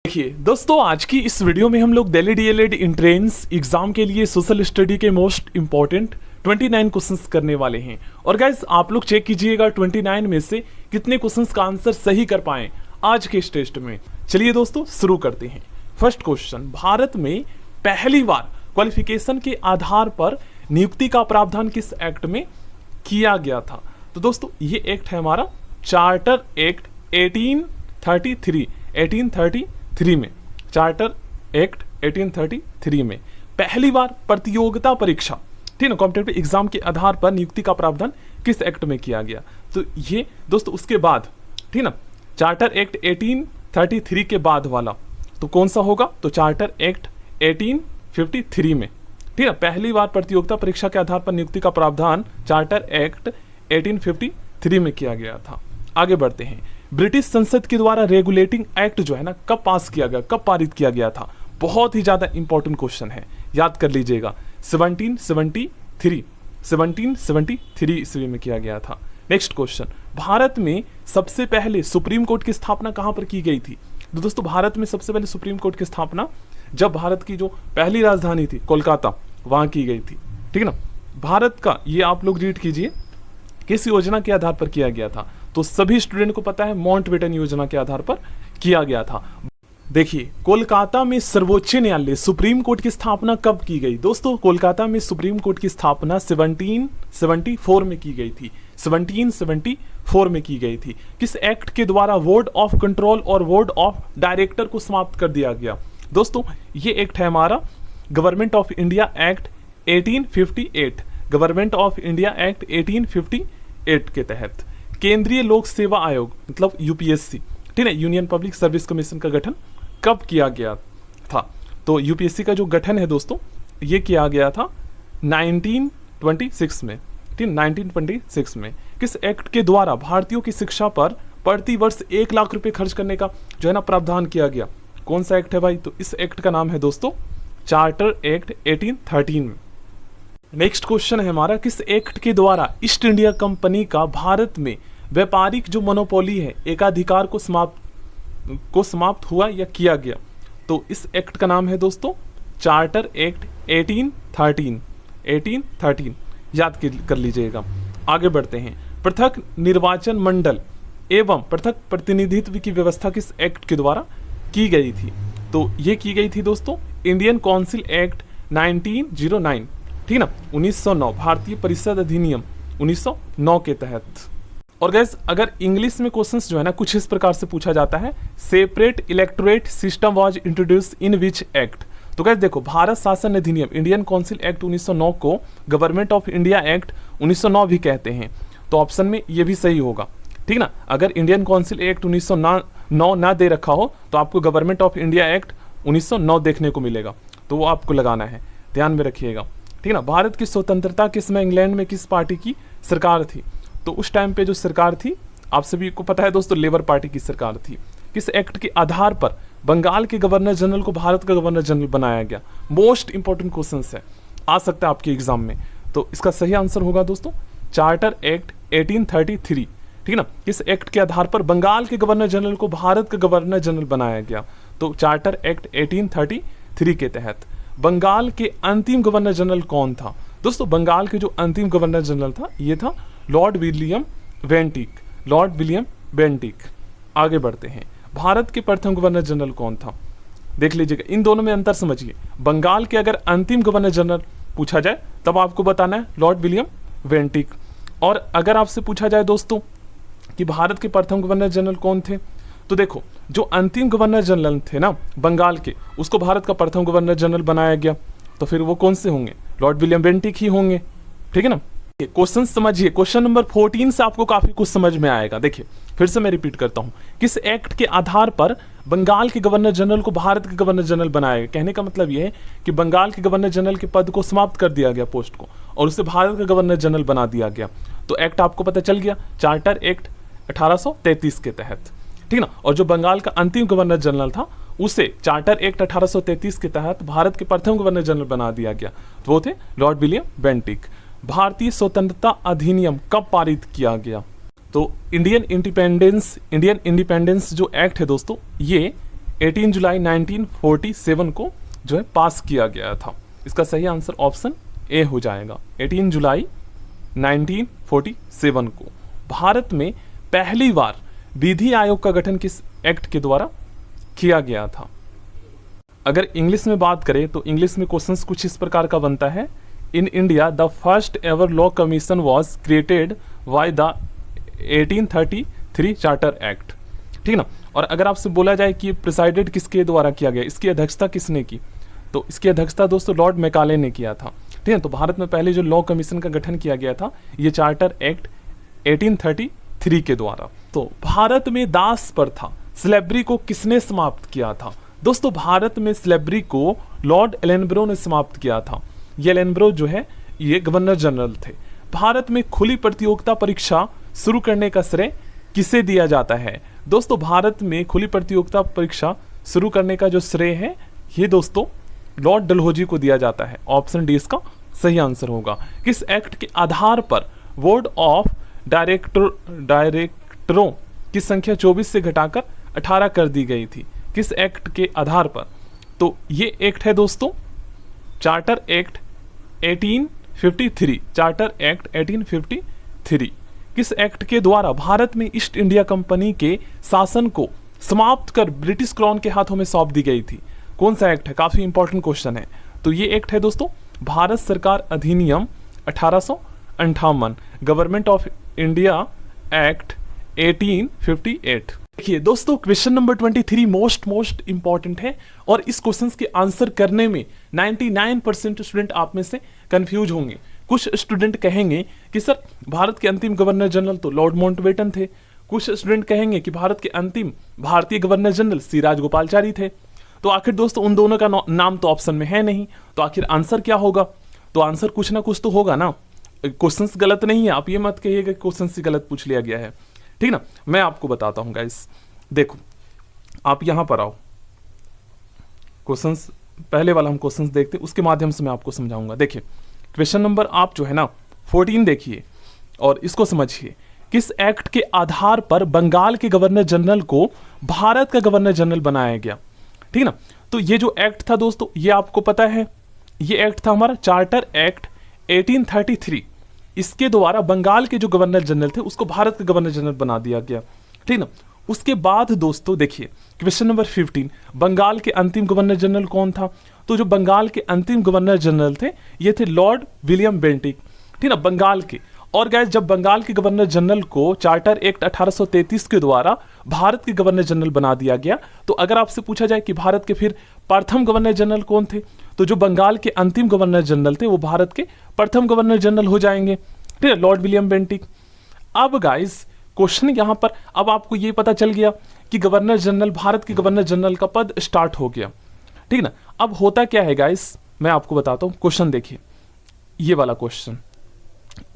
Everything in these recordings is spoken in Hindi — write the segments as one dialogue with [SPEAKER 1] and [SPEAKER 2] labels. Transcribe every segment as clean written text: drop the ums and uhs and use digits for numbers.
[SPEAKER 1] देखिए दोस्तों, आज की इस वीडियो में हम लोग दिल्ली डीएलएड एंट्रेंस एग्जाम के लिए सोशल स्टडी के मोस्ट इंपॉर्टेंट 29 क्वेश्चंस करने वाले हैं। और गाइस आप लोग चेक कीजिएगा 29 में से कितने क्वेश्चंस का आंसर सही कर पाए आज के इस टेस्ट में। चलिए दोस्तों शुरू करते हैं। फर्स्ट क्वेश्चन, भारत में पहली बार क्वालिफिकेशन के आधार पर नियुक्ति का प्रावधान किस एक्ट में किया गया था? तो दोस्तों ये एक्ट है हमारा चार्टर एक्ट 1833 में, चार्टर एक्ट 1833 में पहली बार प्रतियोगिता परीक्षा, ठीक ना, कॉम्पिटिटिव एग्जाम के आधार पर नियुक्ति का प्रावधान किस एक्ट में किया गया? तो ये दोस्तों उसके बाद, ठीक ना, चार्टर एक्ट 1833 के बाद वाला तो कौन सा होगा? तो चार्टर एक्ट 1853 में, ठीक है, पहली बार प्रतियोगिता परीक्षा के आधार पर नियुक्ति का प्रावधान चार्टर एक्ट 1853 में किया गया था। आगे बढ़ते हैं। ब्रिटिश संसद के द्वारा रेगुलेटिंग एक्ट जो है ना कब पास किया गया, कब पारित किया गया था? बहुत ही ज्यादा इंपॉर्टेंट क्वेश्चन है, याद कर लीजिएगा। 1773 ईस्वी में किया गया था। नेक्स्ट क्वेश्चन, भारत में सबसे पहले सुप्रीम कोर्ट की स्थापना कहां पर की गई थी? तो दोस्तों भारत में सबसे पहले सुप्रीम कोर्ट की स्थापना जब भारत की जो पहली राजधानी थी कोलकाता, वहां की गई थी, ठीक है ना। भारत का ये आप लोग रीड कीजिए, किस योजना के आधार पर किया गया था? तो सभी स्टूडेंट को पता है माउंटबेटन योजना के आधार पर किया गया था। देखिए कोलकाता में सर्वोच्च न्यायालय सुप्रीम कोर्ट की स्थापना कब की गई? दोस्तों कोलकाता में सुप्रीम कोर्ट की स्थापना 1774 में की गई थी। 1774 में की गई थी। किस एक्ट के द्वारा बोर्ड ऑफ कंट्रोल और बोर्ड ऑफ डायरेक्टर को समाप्त कर दिया गया? दोस्तों ये एक्ट है हमारा government of India act 1858, government of India act 1858 के तहत केंद्रीय लोक सेवा आयोग मतलब यूपीएससी, ठीक है, यूनियन पब्लिक सर्विस कमीशन का गठन कब किया गया था? तो यूपीएससी का जो गठन है दोस्तों ये किया गया था 1926 में, ठीक, 1926 में। किस एक्ट के द्वारा भारतीयों की शिक्षा पर प्रति वर्ष 1 लाख रुपए खर्च करने का जो है ना प्रावधान किया गया? कौन सा एक्ट है भाई? तो इस एक्ट का नाम है दोस्तों चार्टर एक्ट 1813 में। नेक्स्ट क्वेश्चन है हमारा, किस एक्ट के द्वारा ईस्ट इंडिया कंपनी का भारत में व्यापारिक जो मोनोपोली है, एकाधिकार को समाप्त हुआ या किया गया? तो इस एक्ट का नाम है दोस्तों चार्टर एक्ट 1813, याद कर लीजिएगा। आगे बढ़ते हैं। पृथक निर्वाचन मंडल एवं पृथक प्रतिनिधित्व की व्यवस्था किस एक्ट के द्वारा की गई थी? तो ये की गई थी दोस्तों इंडियन काउंसिल एक्ट 1909, ठीक ना, 1909, भारतीय परिषद अधिनियम 1909 के तहत। और गैस अगर इंग्लिश में क्वेश्चंस जो है ना कुछ इस प्रकार से पूछा जाता है, separate electorate system was introduce in which act? तो गैस देखो भारत शासन अधिनियम इंडियन काउंसिल एक्ट 1909 को गवर्नमेंट ऑफ इंडिया एक्ट 1909 भी कहते हैं। तो ऑप्शन में ये भी सही होगा, ठीक ना। अगर इंडियन काउंसिल एक्ट 1909 ना दे रखा हो तो आपको गवर्नमेंट ऑफ इंडिया एक्ट 1909 देखने को मिलेगा, तो वो आपको लगाना है, ध्यान में रखिएगा, ठीक ना। भारत की स्वतंत्रता के समय इंग्लैंड में किस पार्टी की सरकार थी? तो उस टाइम पे जो सरकार थी आप सभी को पता है दोस्तों लेबर पार्टी की सरकार थी। किस एक्ट के आधार पर बंगाल के गवर्नर जनरल को भारत का गवर्नर जनरल बनाया गया? मोस्ट इंपॉर्टेंट क्वेश्चन है, आ सकता है आपके एग्जाम में। तो इसका सही आंसर होगा दोस्तों चार्टर एक्ट 1833, ठीक ना। किस एक्ट के आधार पर बंगाल के गवर्नर जनरल को भारत का गवर्नर जनरल बनाया गया? तो चार्टर एक्ट 1833 के तहत। बंगाल के अंतिम गवर्नर जनरल कौन था? दोस्तों बंगाल के जो अंतिम गवर्नर जनरल था ये था लॉर्ड विलियम बेंटिक। आगे बढ़ते हैं। भारत के प्रथम गवर्नर जनरल कौन था? देख लीजिएगा, इन दोनों में अंतर समझिए। बंगाल के अगर अंतिम गवर्नर जनरल पूछा जाए तब आपको बताना है लॉर्ड विलियम बेंटिक। और अगर आपसे पूछा जाए दोस्तों कि भारत के प्रथम गवर्नर जनरल कौन थे, तो देखो जो अंतिम गवर्नर जनरल थे ना बंगाल के, उसको भारत का प्रथम गवर्नर जनरल बनाया गया, तो फिर वो कौन से होंगे? लॉर्ड विलियम बेंटिक ही होंगे, ठीक है ना। क्वेश्चन समझिए, क्वेश्चन नंबर 14 से आपको काफी कुछ समझ में आएगा। देखिए फिर से मैं रिपीट करता हूं, किस एक्ट के आधार पर बंगाल के गवर्नर जनरल को भारत के गवर्नर जनरल बनाया गया? कहने का मतलब यह है कि बंगाल के गवर्नर जनरल के पद को समाप्त कर दिया गया, पोस्ट को, और उसे भारत का गवर्नर जनरल बना दिया गया। तो एक्ट आपको पता चल गया, चार्टर एक्ट 1833 के तहत, ठीक ना। और जो बंगाल का अंतिम गवर्नर जनरल था उसे चार्टर एक्ट 1833 के तहत भारत के प्रथम गवर्नर जनरल बना दिया गया, तो वो थे लॉर्ड विलियम बेंटिक। भारतीय स्वतंत्रता अधिनियम कब पारित किया गया? तो इंडियन इंडिपेंडेंस जो एक्ट है दोस्तों, ये 18 जुलाई 1947 को जो है पास किया गया था। इसका सही आंसर ऑप्शन ए हो जाएगा। 18 जुलाई 1947 को भारत में पहली बार विधि आयोग का गठन किस एक्ट के द्वारा किया गया था। अगर इंग्लिश में बात करें तो इंग्लिश में क्वेश्चंस कुछ इस प्रकार का बनता है। In India the first ever law commission was created by the 1833 charter act, ठीक ना। और अगर आपसे बोला जाए कि प्रिसाइडेड किसके द्वारा किया गया, इसकी अध्यक्षता किसने की, तो इसकी अध्यक्षता दोस्तों लॉर्ड मैकाले ने किया था, ठीक है। तो भारत में पहले जो लॉ कमीशन का गठन किया गया था ये चार्टर एक्ट 1833 के द्वारा। तो भारत में दास प्रथा स्लेवरी को किसने समाप्त किया था। दोस्तों भारत में स्लेवरी को लॉर्ड एलेनब्रो ने समाप्त किया था। ये एलेनब्रो जो है ये गवर्नर जनरल थे। भारत में खुली प्रतियोगिता परीक्षा शुरू करने का श्रेय किसे दिया जाता है। दोस्तों भारत में खुली प्रतियोगिता परीक्षा शुरू करने का जो श्रेय है ये दोस्तों लॉर्ड डलहौजी को दिया जाता है। ऑप्शन डी इसका सही आंसर होगा। किस एक्ट के आधार पर बोर्ड ऑफ डायरेक्टरों की संख्या 24 से घटाकर 18 कर दी गई थी। किस एक्ट के आधार पर, तो ये एक्ट है दोस्तों चार्टर एक्ट 1853। चार्टर एक्ट 1853 किस एक्ट के द्वारा भारत में ईस्ट इंडिया कंपनी के शासन को समाप्त कर ब्रिटिश क्राउन के हाथों में सौंप दी गई थी। कौन सा एक्ट है, काफी इंपॉर्टेंट क्वेश्चन है। तो ये एक्ट है दोस्तों भारत सरकार अधिनियम 1858, गवर्नमेंट ऑफ इंडिया एक्ट 1858। देखिए दोस्तों क्वेश्चन नंबर 23 मोस्ट इंपॉर्टेंट है और इस क्वेश्चन के आंसर करने में 99% स्टूडेंट आप में से कंफ्यूज होंगे। कुछ स्टूडेंट कहेंगे कि सर भारत के अंतिम गवर्नर जनरल तो लॉर्ड माउंटबेटन थे। कुछ स्टूडेंट कहेंगे कि भारत के अंतिम भारतीय गवर्नर जनरल सी राजगोपालचारी थे। तो आखिर दोस्तों उन दोनों का नाम तो ऑप्शन में है नहीं, तो आखिर आंसर क्या होगा। तो आंसर कुछ ना कुछ तो होगा ना। क्वेश्चंस गलत नहीं है, आप ये मत कहिएगा क्वेश्चन से गलत पूछ लिया गया है, ठीक ना। मैं आपको बताता हूँ गाइस, देखो आप यहां पर आओ, क्वेश्चंस पहले वाला हम क्वेश्चंस देखते हैं, उसके माध्यम से मैं आपको समझाऊंगा। देखिए क्वेश्चन नंबर आप जो है ना 14 देखिए और इसको समझिए। किस एक्ट के आधार पर बंगाल के गवर्नर जनरल को भारत का गवर्नर जनरल बनाया गया, ठीक ना। तो ये जो एक्ट था दोस्तों ये आपको पता है, ये एक्ट था हमारा चार्टर एक्ट 1833। इसके द्वारा बंगाल के जो गवर्नर जनरल थे उसको भारत का गवर्नर जनरल बना दिया गया, ठीक ना। उसके बाद दोस्तों देखिए क्वेश्चन नंबर 15, बंगाल के अंतिम गवर्नर जनरल कौन था। तो जो बंगाल के अंतिम गवर्नर जनरल थे ये थे लॉर्ड विलियम बेंटिक, ठीक ना, बंगाल के। और गाइस जब बंगाल के गवर्नर जनरल को चार्टर एक्ट 1833 के द्वारा भारत के गवर्नर जनरल बना दिया गया, तो अगर आपसे पूछा जाए कि भारत के फिर प्रथम गवर्नर जनरल कौन थे, तो जो बंगाल के अंतिम गवर्नर जनरल थे वो भारत के प्रथम गवर्नर जनरल हो जाएंगे, ठीक है, लॉर्ड विलियम बेंटिक। अब गाइस क्वेश्चन यहां पर, अब आपको ये पता चल गया कि गवर्नर जनरल, भारत के गवर्नर जनरल का पद स्टार्ट हो गया, ठीक ना। अब होता क्या है गाइस, मैं आपको बताता हूं। क्वेश्चन देखिए ये वाला क्वेश्चन,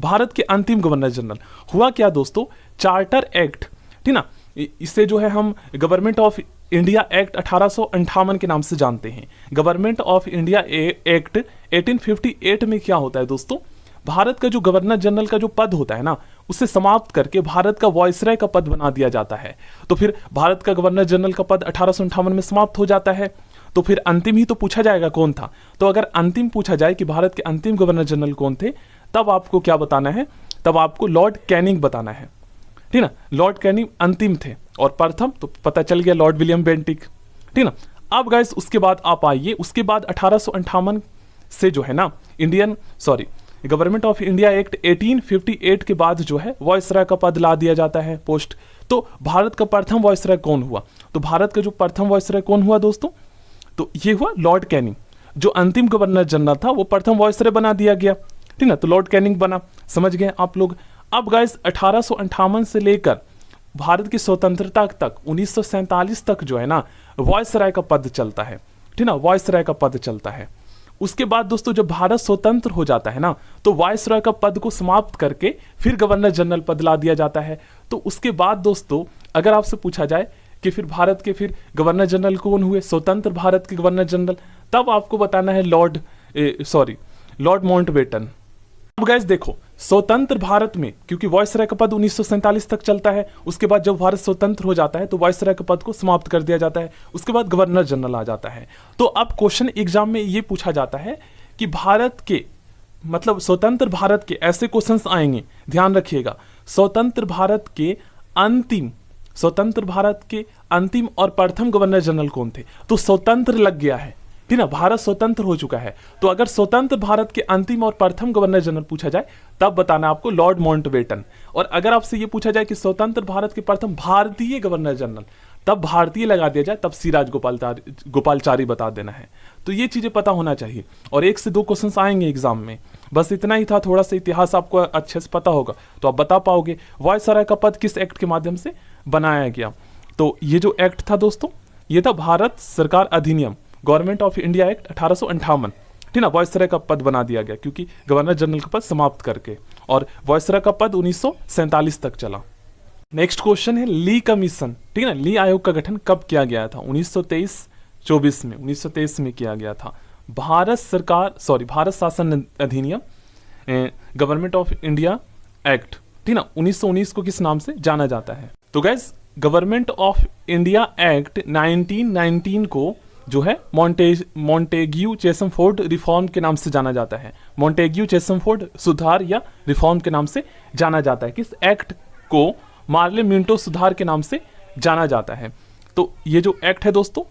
[SPEAKER 1] भारत के अंतिम गवर्नर जनरल हुआ क्या दोस्तों, चार्टर एक्ट, ठीक ना, इसे जो है हम गवर्नमेंट ऑफ इंडिया एक्ट 1858 के नाम से जानते हैं। गवर्नमेंट ऑफ इंडिया एक्ट 1858 में क्या होता है दोस्तों, भारत का जो गवर्नर जनरल का जो पद होता है ना उसे समाप्त करके भारत का वॉइसरॉय का पद बना दिया जाता है। तो फिर भारत का गवर्नर जनरल का पद 1858 में समाप्त हो जाता है, तो फिर अंतिम ही तो पूछा जाएगा कौन था। तो अगर अंतिम पूछा जाए कि भारत के अंतिम गवर्नर जनरल कौन थे, तब आपको क्या बताना है, तब आपको लॉर्ड कैनिंग बताना है, ठीक ना। लॉर्ड कैनिंग अंतिम थे और प्रथम तो पता चल गया लॉर्ड विलियम बेंटिक, ठीक ना। अब गाइस उसके बाद आप आइए, उसके बाद 1858 से जो है ना गवर्नमेंट ऑफ इंडिया एक्ट 1858 के बाद जो है वॉइसरॉय का पद ला दिया जाता है, पोस्ट। तो भारत का प्रथम वॉइसरॉय कौन हुआ, तो भारत का जो प्रथम वॉइसरॉय कौन हुआ दोस्तों, तो ये हुआ लॉर्ड कैनिंग। जो अंतिम गवर्नर जनरल था वो प्रथम वॉइसरॉय बना दिया गया, ठीक ना, तो लॉर्ड कैनिंग बना। समझ गए आप लोग। अब गाइस 1858 से लेकर भारत की स्वतंत्रता तक 1947 तक जो है ना वॉइसरॉय का पद चलता है, ठीक ना, वॉइसरॉय का पद चलता है। उसके बाद दोस्तों जब भारत स्वतंत्र हो जाता है ना तो वायसरॉय का पद को समाप्त करके फिर गवर्नर जनरल पद ला दिया जाता है। तो उसके बाद दोस्तों अगर आपसे पूछा जाए कि फिर भारत के फिर गवर्नर जनरल कौन हुए, स्वतंत्र भारत के गवर्नर जनरल, तब आपको बताना है लॉर्ड माउंटबेटन। अब गैस देखो, स्वतंत्र भारत में क्योंकि वायसराय का पद 1947 तक चलता है, उसके बाद जब भारत स्वतंत्र हो जाता है तो वायसराय के पद को समाप्त कर दिया जाता है, उसके बाद गवर्नर जनरल आ जाता है। तो अब क्वेश्चन एग्जाम में ये पूछा जाता है कि भारत के मतलब स्वतंत्र भारत के ऐसे क्वेश्चंस आएंगे, ध्यान रखिएगा, स्वतंत्र भारत के अंतिम और प्रथम गवर्नर जनरल कौन थे। तो स्वतंत्र लग गया है, ठीक ना, भारत स्वतंत्र हो चुका है। तो अगर स्वतंत्र भारत के अंतिम और प्रथम गवर्नर जनरल पूछा जाए तब बताना आपको लॉर्ड माउंटबेटन। और अगर आपसे ये पूछा जाए कि स्वतंत्र भारत के प्रथम भारतीय गवर्नर जनरल, तब भारतीय लगा दिया जाए, तब सिराज गोपालचारी बता देना है। तो ये चीजें पता होना चाहिए और 1 से 2 क्वेश्चंस आएंगे एग्जाम में। बस इतना ही था, थोड़ा सा इतिहास आपको अच्छे से पता होगा तो आप बता पाओगे वायसराय का पद किस एक्ट के माध्यम से बनाया गया। तो ये जो एक्ट था दोस्तों, ये था भारत सरकार अधिनियम, गवर्नमेंट ऑफ इंडिया एक्ट 1858, ठीक ना। वायसराय का पद बना दिया गया क्योंकि गवर्नर जनरल का पद समाप्त करके, और वायसराय का पद 1947 तक चला। नेक्स्ट क्वेश्चन है ली कमीशन, ठीक है ना। ली आयोग का गठन कब किया गया था? 1923-24 में, 1923 में किया गया था। भारत शासन अधिनियम, गवर्नमेंट ऑफ इंडिया एक्ट, ठीक ना, 1919 को किस नाम से जाना जाता है? तो gas government of India act 1919 को जो है मॉन्टेग्यू चेसमफोर्ड रिफॉर्म के नाम से जाना जाता है। मॉन्टेग्यू चेसमफोर्ड सुधार या रिफॉर्म के नाम से जाना जाता है। किस एक्ट को? मार्ले मिंटो सुधार के नाम से जाना जाता है। तो ये जो एक्ट है दोस्तों,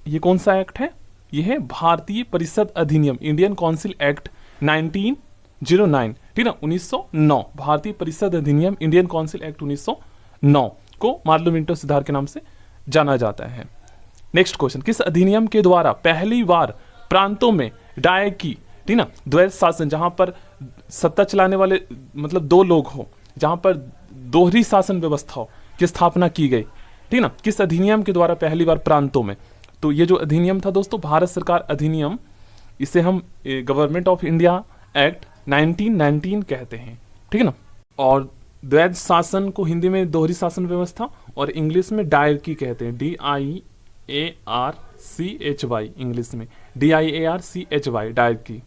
[SPEAKER 1] ये कौन सा एक्ट है? ये है भारतीय परिषद अधिनियम, इंडियन काउंसिल एक्ट 1909, ठीक ना, 1909। भारतीय परिषद अधिनियम, इंडियन काउंसिल एक्ट 1909 को मार्ले मिंटो सुधार के नाम से जाना जाता है। नेक्स्ट क्वेश्चन, किस अधिनियम के द्वारा पहली बार प्रांतों में डायकी, ठीक ना, द्वैध शासन, जहां पर सत्ता चलाने वाले मतलब 2 लोग हो, जहां पर दोहरी शासन व्यवस्था हो, की स्थापना की गई, ठीक ना, किस अधिनियम के द्वारा पहली बार प्रांतों में? तो ये जो अधिनियम था दोस्तों, भारत सरकार अधिनियम, इसे हम गवर्नमेंट ऑफ इंडिया एक्ट 1919 कहते हैं, ठीक है ना। और द्वैध शासन को हिंदी में दोहरी शासन व्यवस्था और इंग्लिश में डायरकी कहते हैं, DIARCHY, इंग्लिश में DIARCHY, डायरकी।